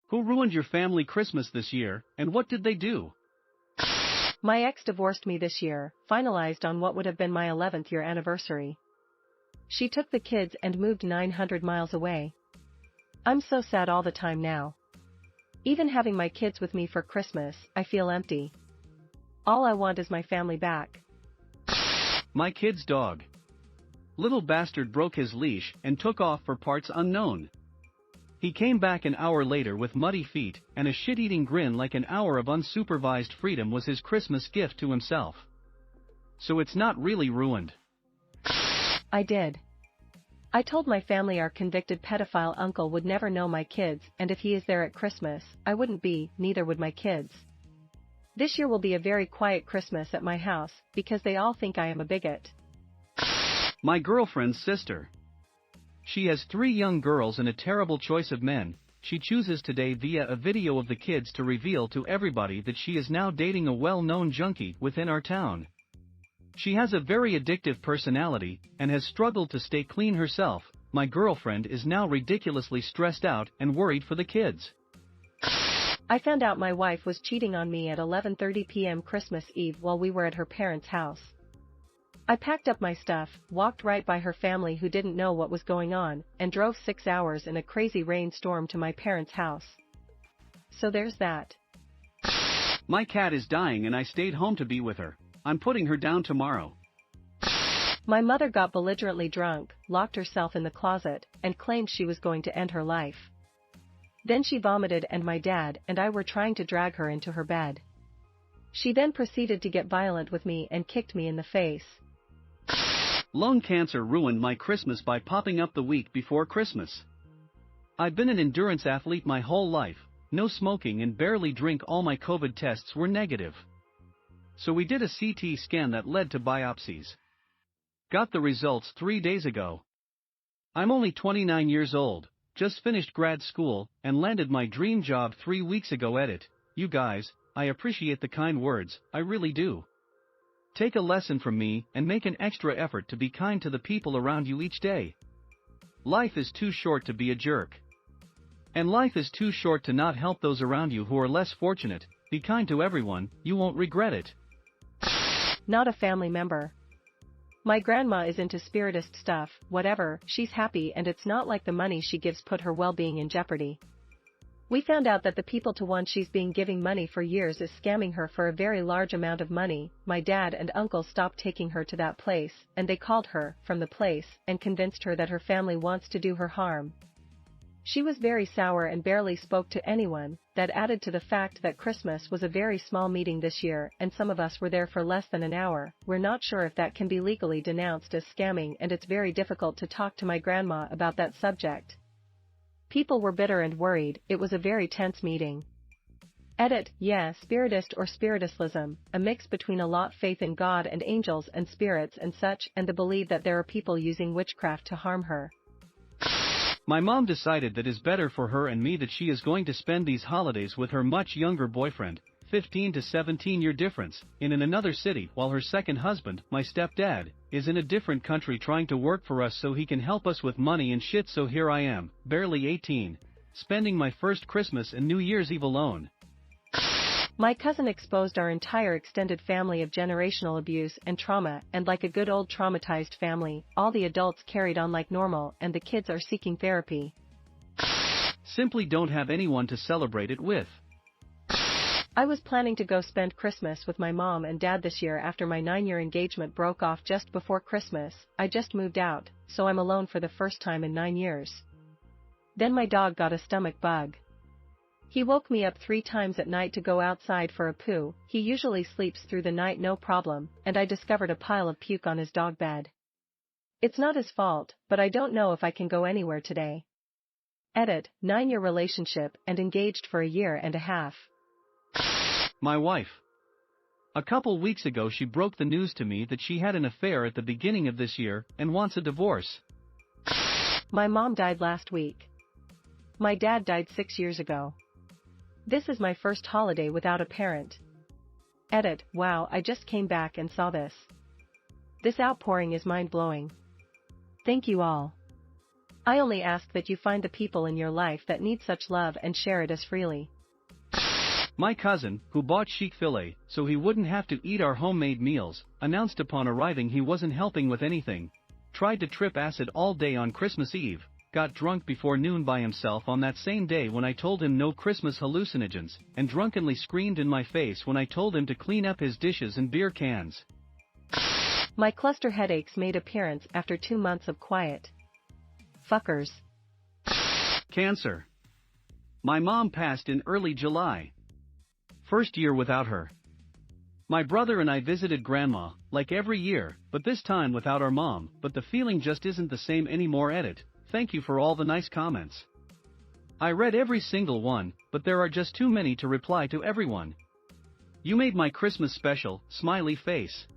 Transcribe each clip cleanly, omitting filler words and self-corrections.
Who ruined your family Christmas this year, and what did they do? My ex divorced me this year, finalized on what would have been my 11th year anniversary. She took the kids and moved 900 miles away. I'm so sad all the time now. Even having my kids with me for Christmas, I feel empty. All I want is my family back. My kid's dog. Little bastard broke his leash and took off for parts unknown. He came back an hour later with muddy feet and a shit-eating grin like an hour of unsupervised freedom was his Christmas gift to himself. So it's not really ruined. I did. I told my family our convicted pedophile uncle would never know my kids, and if he is there at Christmas, I wouldn't be, neither would my kids. This year will be a very quiet Christmas at my house, because they all think I am a bigot. My girlfriend's sister. She has 3 young girls and a terrible choice of men. She chooses today via a video of the kids to reveal to everybody that she is now dating a well-known junkie within our town. She has a very addictive personality, and has struggled to stay clean herself. My girlfriend is now ridiculously stressed out and worried for the kids. I found out my wife was cheating on me at 11:30 p.m. Christmas Eve while we were at her parents' house. I packed up my stuff, walked right by her family who didn't know what was going on, and drove 6 hours in a crazy rainstorm to my parents' house. So there's that. My cat is dying and I stayed home to be with her. I'm putting her down tomorrow. My mother got belligerently drunk, locked herself in the closet, and claimed she was going to end her life. Then she vomited and my dad and I were trying to drag her into her bed. She then proceeded to get violent with me and kicked me in the face. Lung cancer ruined my Christmas by popping up the week before Christmas. I've been an endurance athlete my whole life, no smoking and barely drink. All my COVID tests were negative. So we did a CT scan that led to biopsies. Got the results 3 days ago. I'm only 29 years old, just finished grad school, and landed my dream job 3 weeks ago. Edit. You guys, I appreciate the kind words, I really do. Take a lesson from me and make an extra effort to be kind to the people around you each day. Life is too short to be a jerk. And life is too short to not help those around you who are less fortunate. Be kind to everyone, you won't regret it. Not a family member. My grandma is into spiritist stuff, whatever, she's happy and it's not like the money she gives put her well-being in jeopardy. We found out that the people to one she's been giving money for years is scamming her for a very large amount of money. My dad and uncle stopped taking her to that place, and they called her from the place and convinced her that her family wants to do her harm. She was very sour and barely spoke to anyone. That added to the fact that Christmas was a very small meeting this year and some of us were there for less than an hour. We're not sure if that can be legally denounced as scamming and it's very difficult to talk to my grandma about that subject. People were bitter and worried. It was a very tense meeting. Edit. Yeah, spiritist or spiritism, a mix between a lot faith in God and angels and spirits and such, and the belief that there are people using witchcraft to harm her. My mom decided that it's better for her and me that she is going to spend these holidays with her much younger boyfriend, 15 to 17 year difference, in another city, while her second husband, my stepdad, is in a different country trying to work for us so he can help us with money and shit. So here I am, barely 18, spending my first Christmas and New Year's Eve alone. My cousin exposed our entire extended family of generational abuse and trauma, and like a good old traumatized family, all the adults carried on like normal and the kids are seeking therapy. Simply don't have anyone to celebrate it with. I was planning to go spend Christmas with my mom and dad this year after my 9-year engagement broke off just before Christmas. I just moved out, so I'm alone for the first time in 9 years. Then my dog got a stomach bug. He woke me up 3 times at night to go outside for a poo. He usually sleeps through the night no problem, and I discovered a pile of puke on his dog bed. It's not his fault, but I don't know if I can go anywhere today. Edit. 9-year relationship and engaged for a year and a half. My wife. A couple weeks ago she broke the news to me that she had an affair at the beginning of this year and wants a divorce. My mom died last week. My dad died 6 years ago. This is my first holiday without a parent. Edit. Wow, I just came back and saw this. This outpouring is mind-blowing. Thank you all. I only ask that you find the people in your life that need such love and share it as freely. My cousin, who bought Chick-fil-A so he wouldn't have to eat our homemade meals, announced upon arriving he wasn't helping with anything, tried to trip acid all day on Christmas Eve, got drunk before noon by himself on that same day when I told him no Christmas hallucinogens, and drunkenly screamed in my face when I told him to clean up his dishes and beer cans. My cluster headaches made appearance after 2 months of quiet. Fuckers. Cancer. My mom passed in early July. First year without her. My brother and I visited Grandma, like every year, but this time without our mom, but the feeling just isn't the same anymore. Edit. Thank you for all the nice comments. I read every single one, but there are just too many to reply to everyone. You made my Christmas special, smiley face.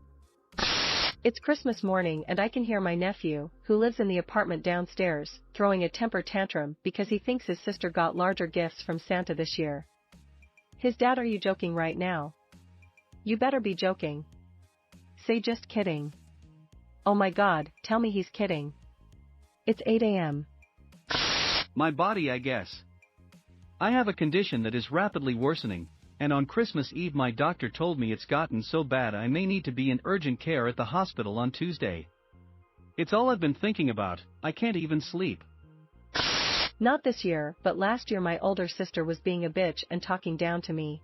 It's Christmas morning and I can hear my nephew, who lives in the apartment downstairs, throwing a temper tantrum because he thinks his sister got larger gifts from Santa this year. His dad, are you joking right now? You better be joking. Say just kidding. Oh my god, tell me he's kidding. It's 8 a.m. My body, I guess. I have a condition that is rapidly worsening, and on Christmas Eve my doctor told me it's gotten so bad I may need to be in urgent care at the hospital on Tuesday. It's all I've been thinking about. I can't even sleep. Not this year, but last year my older sister was being a bitch and talking down to me.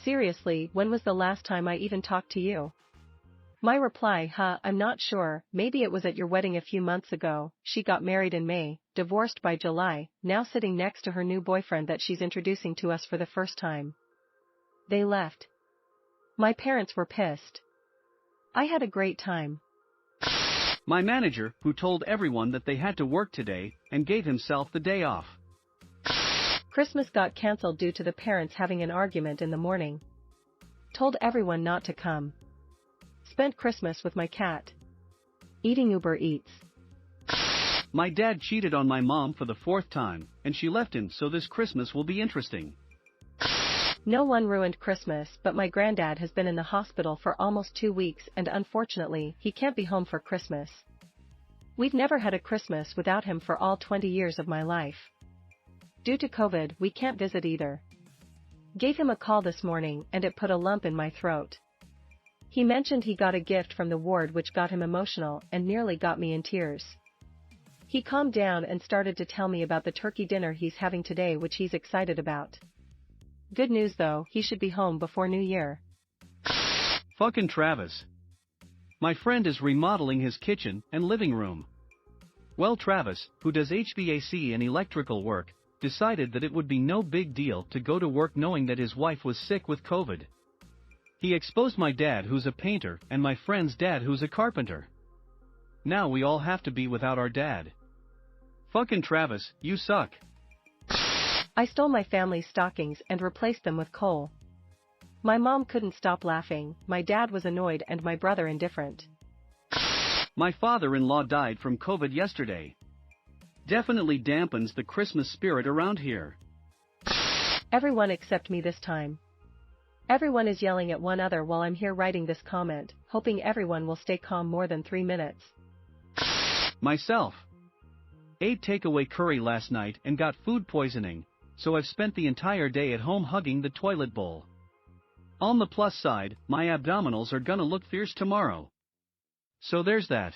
Seriously, when was the last time I even talked to you? My reply, I'm not sure, maybe it was at your wedding a few months ago. She got married in May, divorced by July, now sitting next to her new boyfriend that she's introducing to us for the first time. They left. My parents were pissed. I had a great time. My manager, who told everyone that they had to work today, and gave himself the day off. Christmas got cancelled due to the parents having an argument in the morning. Told everyone not to come. Spent Christmas with my cat. Eating Uber Eats. My dad cheated on my mom for the 4th time, and she left him, so this Christmas will be interesting. No one ruined Christmas, but my granddad has been in the hospital for almost 2 weeks and unfortunately, he can't be home for Christmas. We've never had a Christmas without him for all 20 years of my life. Due to COVID, we can't visit either. Gave him a call this morning and it put a lump in my throat. He mentioned he got a gift from the ward which got him emotional and nearly got me in tears. He calmed down and started to tell me about the turkey dinner he's having today, which he's excited about. Good news though, he should be home before New Year. Fucking Travis. My friend is remodeling his kitchen and living room. Well, Travis, who does HVAC and electrical work, decided that it would be no big deal to go to work knowing that his wife was sick with COVID. He exposed my dad, who's a painter, and my friend's dad, who's a carpenter. Now we all have to be without our dad. Fucking Travis, you suck. I stole my family's stockings and replaced them with coal. My mom couldn't stop laughing, my dad was annoyed and my brother indifferent. My father-in-law died from COVID yesterday. Definitely dampens the Christmas spirit around here. Everyone except me this time. Everyone is yelling at one another while I'm here writing this comment, hoping everyone will stay calm more than 3 minutes. Myself. Ate takeaway curry last night and got food poisoning, so I've spent the entire day at home hugging the toilet bowl. On the plus side, my abdominals are gonna look fierce tomorrow. So there's that.